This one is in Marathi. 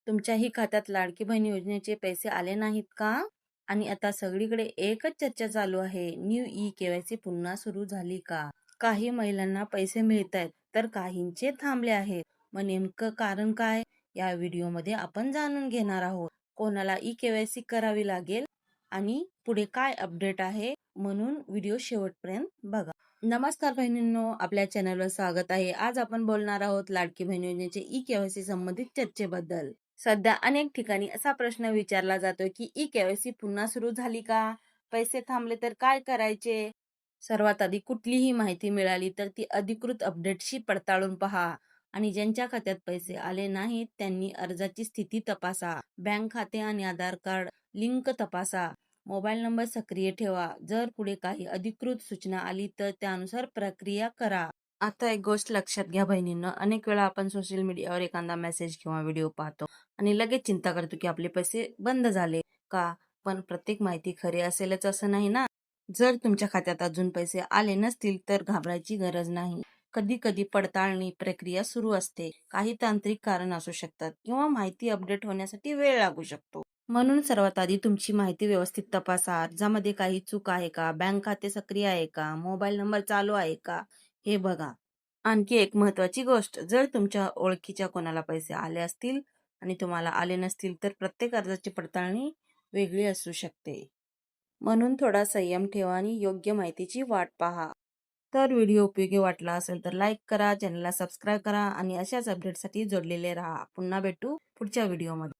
तुमच्याही खात्यात लाडकी बहीण योजनेचे पैसे आले नाहीत का? आणि आता सगळीकडे एकच चर्चा चालू आहे, न्यू ई-केवायसी पुन्हा सुरू झाली का? काही महिलांना पैसे मिळत आहेत तर काहींचे थांबले आहेत. मग नेमकं कारण काय? या व्हिडिओमध्ये आपण जाणून घेणार आहोत. कोणाला ई-केवायसी करावी लागेल आणि पुढे काय अपडेट आहे, म्हणून व्हिडिओ शेवटपर्यंत बघा. नमस्कार बहिणींनो, आपल्या चॅनलवर स्वागत आहे. आज आपण बोलणार आहोत लाडकी बहीण योजनेचे ई-केवायसी संबंधित चर्चेबद्दल. सध्या अनेक ठिकाणी असा प्रश्न विचारला जातोय की ई-केवायसी पुन्हा सुरू झाली का? पैसे थांबले तर काय करायचे? सर्वात आधी कुठलीही माहिती मिळाली तर ती अधिकृत अपडेटशी पडताळून पहा आणि ज्यांच्या खात्यात पैसे आले नाहीत त्यांनी अर्जाची स्थिती तपासा. बँक खाते आणि आधार कार्ड लिंक तपासा. मोबाईल नंबर सक्रिय ठेवा. जर पुढे काही अधिकृत सूचना आली तर त्यानुसार प्रक्रिया करा. आता एक गोष्ट लक्षात घ्या बहिणींनो, अनेक वेळा आपण सोशल मीडियावर एखादा मेसेज किंवा व्हिडिओ पाहतो आणि लगेच चिंता करतो की आपले पैसे बंद झाले का? पण प्रत्येक माहिती खरी असेलच असं नाही ना. जर तुमच्या खात्यात अजून पैसे आले नसतील तर घाबरायची गरज नाही. कधी कधी पडताळणी प्रक्रिया सुरू असते. काही तांत्रिक कारण असू शकतात किंवा माहिती अपडेट होण्यासाठी वेळ लागू शकतो. म्हणून सर्वात आधी तुमची माहिती व्यवस्थित तपासा. अर्जामध्ये काही चूक आहे का? बँक खाते सक्रिय आहे का? मोबाईल नंबर चालू आहे का? हे बघा. आणखी एक महत्वाची गोष्ट, जर तुमच्या ओळखीच्या कोणाला पैसे आले असतील आणि तुम्हाला आले नसतील तर प्रत्येक अर्जाची पडताळणी वेगळी असू शकते. म्हणून थोडा संयम ठेवा आणि योग्य माहितीची वाट पहा. तर व्हिडिओ उपयोगी वाटला असेल तर लाईक करा, चॅनलला सबस्क्राईब करा आणि अशाच अपडेटसाठी जोडलेले राहा. पुन्हा भेटू पुढच्या व्हिडिओमध्ये.